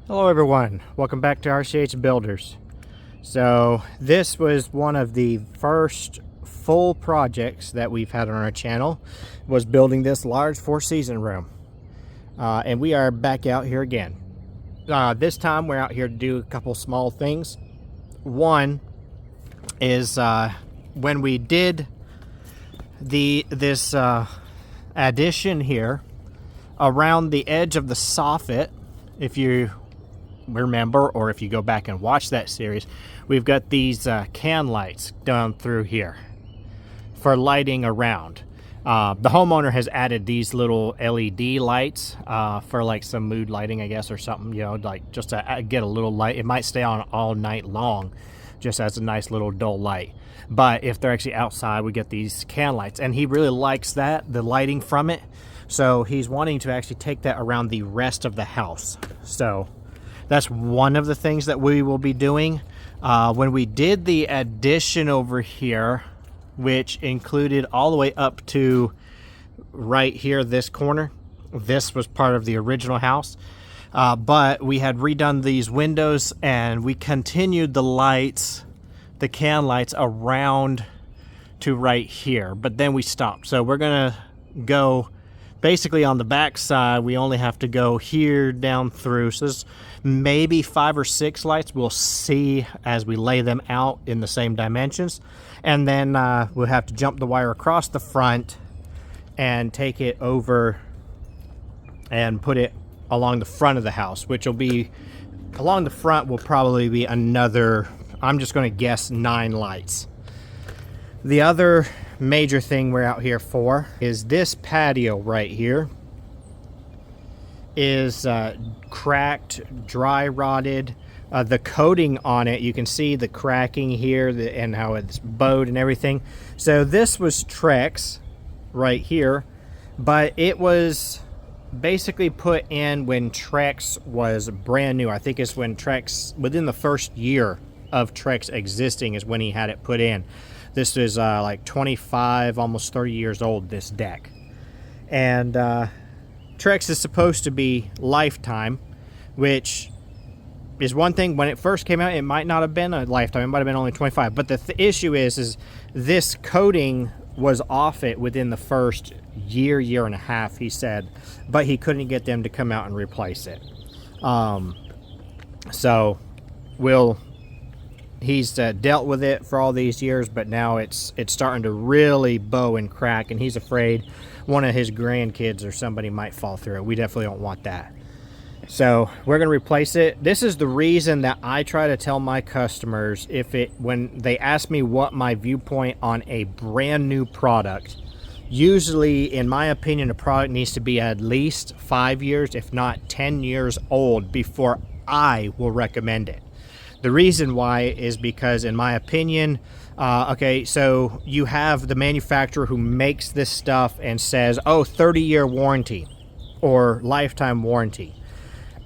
Hello everyone, welcome back to RCH Builders. So this was one of the first full projects that we've had on our channel, was building this large 4-season room. And we are back out here again. This time we're out here to do a couple small things. One is when we did this addition here around the edge of the soffit, if you remember, or if you go back and watch that series, we've got these can lights down through here for lighting around. The homeowner has added these little LED lights for like some mood lighting, I guess, or something, you know, like just to get a little light. It might stay on all night long just as a nice little dull light, but if they're actually outside, we get these can lights, and he really likes that, the lighting from it. So he's wanting to actually take that around the rest of the house. So that's one of the things that we will be doing. When we did the addition over here, which included all the way up to right here, this corner, this was part of the original house. But we had redone these windows, and we continued the lights, the can lights, around to right here. But then we stopped. So we're gonna go basically on the back side. We only have to go here down through. So there's maybe 5 or 6 lights. We'll see as we lay them out in the same dimensions. And then we'll have to jump the wire across the front and take it over and put it along the front of the house, which will be, along the front will probably be another, I'm just going to guess, 9 lights. The other major thing we're out here for is this patio right here is cracked, dry rotted. The coating on it, you can see the cracking here and how it's bowed and everything. So this was Trex right here, but it was basically put in when Trex was brand new. I think it's when Trex, within the first year of Trex existing, is when he had it put in. This is like 25, almost 30 years old, this deck. And Trex is supposed to be lifetime, which is one thing. When it first came out, it might not have been a lifetime. It might have been only 25. But the issue is this coating was off it within the first year, year and a half, he said. But he couldn't get them to come out and replace it. So he's dealt with it for all these years, but now it's starting to really bow and crack, and he's afraid one of his grandkids or somebody might fall through it. We definitely don't want that. So we're going to replace it. This is the reason that I try to tell my customers, when they ask me what my viewpoint on a brand new product, usually, in my opinion, a product needs to be at least 5 years, if not 10 years old, before I will recommend it. The reason why is because, in my opinion, okay, so you have the manufacturer who makes this stuff and says, oh, 30-year warranty or lifetime warranty.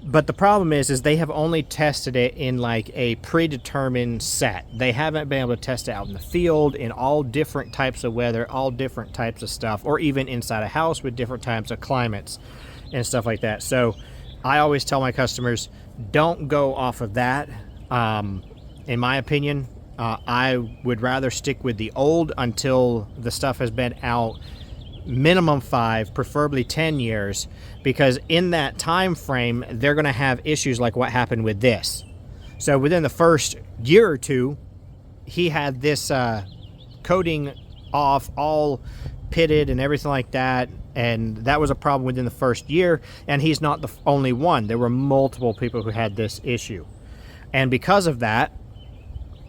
But the problem is they have only tested it in like a predetermined set. They haven't been able to test it out in the field in all different types of weather, all different types of stuff, or even inside a house with different types of climates and stuff like that. So I always tell my customers, don't go off of that. In my opinion, I would rather stick with the old until the stuff has been out minimum 5, preferably 10 years, because in that time frame, they're going to have issues like what happened with this. So within the first year or two, he had this coating off, all pitted and everything like that, and that was a problem within the first year, and he's not the only one. There were multiple people who had this issue. And because of that,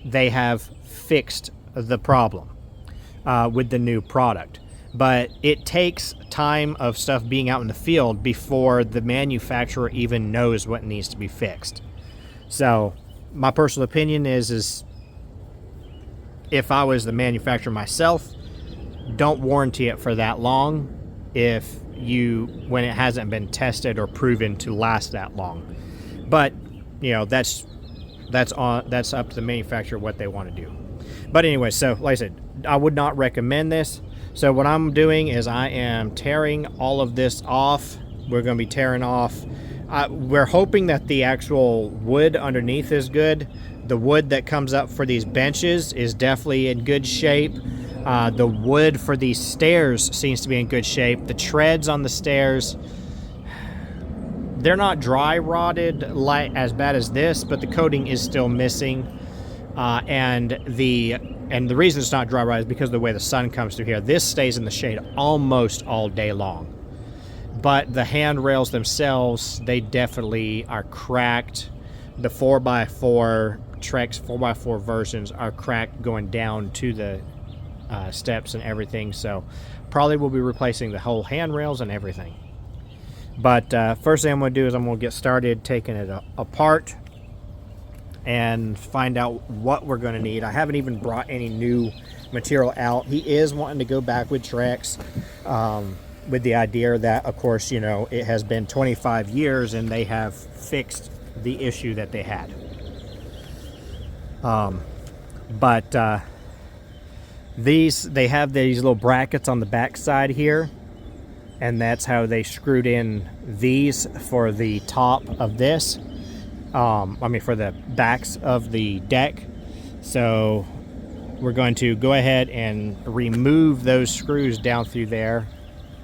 they have fixed the problem with the new product. But it takes time of stuff being out in the field before the manufacturer even knows what needs to be fixed. So my personal opinion is if I was the manufacturer myself, don't warranty it for that long when it hasn't been tested or proven to last that long. But you know, that's up to the manufacturer what they want to do. But anyway, so like I said, I would not recommend this. So what I'm doing is I am tearing all of this off. We're going to be tearing off We're hoping that the actual wood underneath is good. The wood that comes up for these benches is definitely in good shape. The wood for these stairs seems to be in good shape. The treads on the stairs, they're not dry rotted like as bad as this, but the coating is still missing. And the reason it's not dry rotted is because of the way the sun comes through here. This stays in the shade almost all day long. But the handrails themselves, they definitely are cracked. The 4x4 Trex 4x4 versions are cracked going down to the steps and everything. So probably we'll be replacing the whole handrails and everything. But first thing I'm going to do is I'm going to get started taking it apart and find out what we're going to need. I haven't even brought any new material out. He is wanting to go back with Trex with the idea that, of course, you know, it has been 25 years and they have fixed the issue that they had. They have these little brackets on the back side here, and that's how they screwed in these for the top of this. For the backs of the deck. So we're going to go ahead and remove those screws down through there,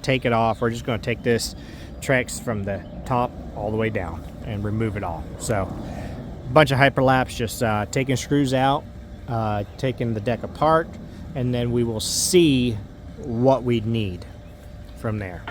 take it off. We're just going to take this Trex from the top all the way down and remove it all. So a bunch of hyperlapse, just taking screws out, taking the deck apart, and then we will see what we need from there.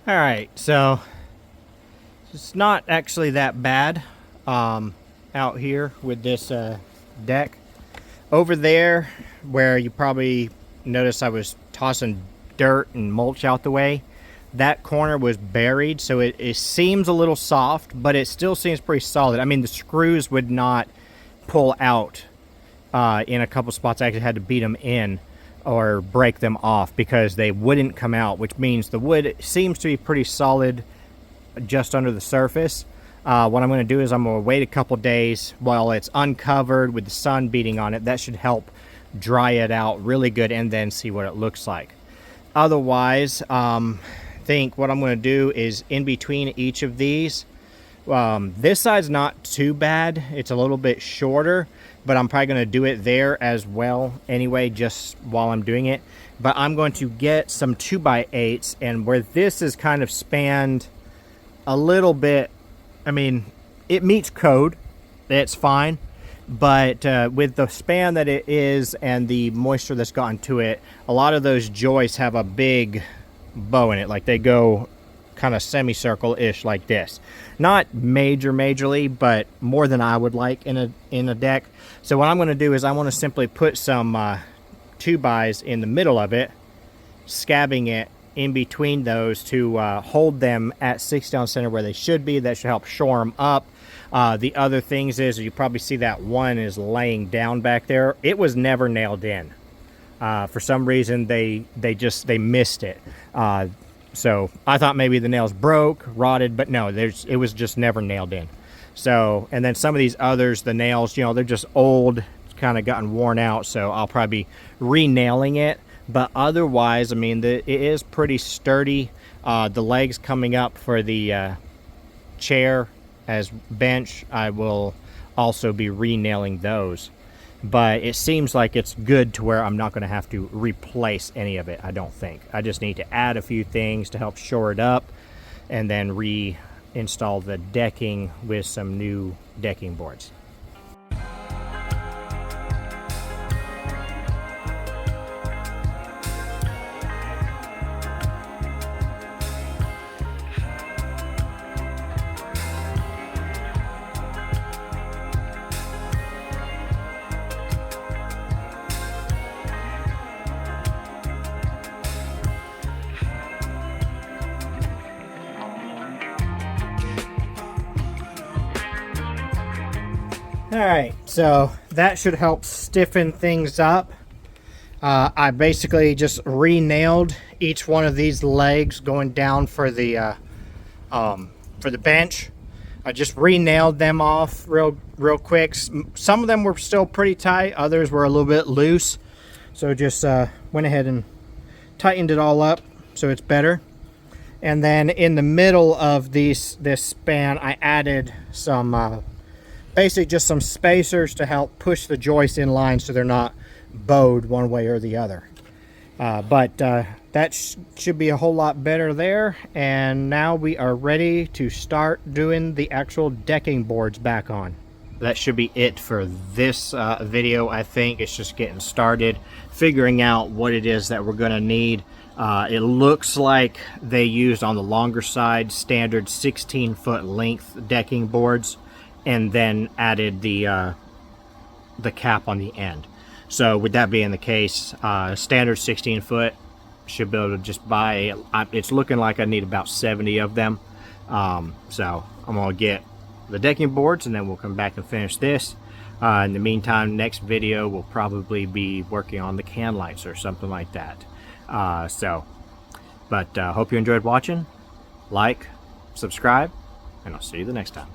All right, so it's not actually that bad out here with this deck. Over there, where you probably noticed I was tossing dirt and mulch out the way, that corner was buried, so it seems a little soft, but it still seems pretty solid. I mean, the screws would not pull out in a couple spots. I actually had to beat them in or break them off because they wouldn't come out, which means the wood seems to be pretty solid just under the surface. What I'm going to do is I'm going to wait a couple days while it's uncovered with the sun beating on it. That should help dry it out really good and then see what it looks like. Otherwise, I think what I'm going to do is in between each of these, this side's not too bad. It's a little bit shorter. but I'm probably going to do it there as well anyway, just while I'm doing it. But I'm going to get some 2x8s, and where this is kind of spanned a little bit, I mean, it meets code, it's fine, but with the span that it is and the moisture that's gotten to it, a lot of those joists have a big bow in it, like they go kind of semicircle-ish like this. Not majorly, but more than I would like in a deck. So what I'm going to do is I want to simply put some 2x in the middle of it, scabbing it in between those to hold them at 60 on center where they should be. That should help shore them up. The other things is, you probably see that one is laying down back there. It was never nailed in. For some reason they missed it. So I thought maybe the nails broke, rotted, but no, it was just never nailed in. So, and then some of these others, the nails, you know, they're just old, kind of gotten worn out, so I'll probably be re-nailing it. But otherwise, I mean, it is pretty sturdy. The legs coming up for the chair as bench, I will also be re-nailing those. But it seems like it's good to where I'm not going to have to replace any of it, I don't think. I just need to add a few things to help shore it up, and then reinstall the decking with some new decking boards. Alright, so that should help stiffen things up. I basically just re-nailed each one of these legs going down for the bench. I just re-nailed them off real quick. Some of them were still pretty tight, others were a little bit loose. So just went ahead and tightened it all up so it's better. And then in the middle of this span, I added some basically just some spacers to help push the joists in line so they're not bowed one way or the other. But that should be a whole lot better there. And now we are ready to start doing the actual decking boards back on. That should be it for this video. I think it's just getting started, figuring out what it is that we're going to need. It looks like they used on the longer side standard 16-foot length decking boards, and then added the cap on the end. So with that being the case, standard 16-foot, should be able to just buy, it's looking like I need about 70 of them. So I'm going to get the decking boards, and then we'll come back and finish this. In the meantime, next video will probably be working on the can lights or something like that. Hope you enjoyed watching. Like, subscribe, and I'll see you the next time.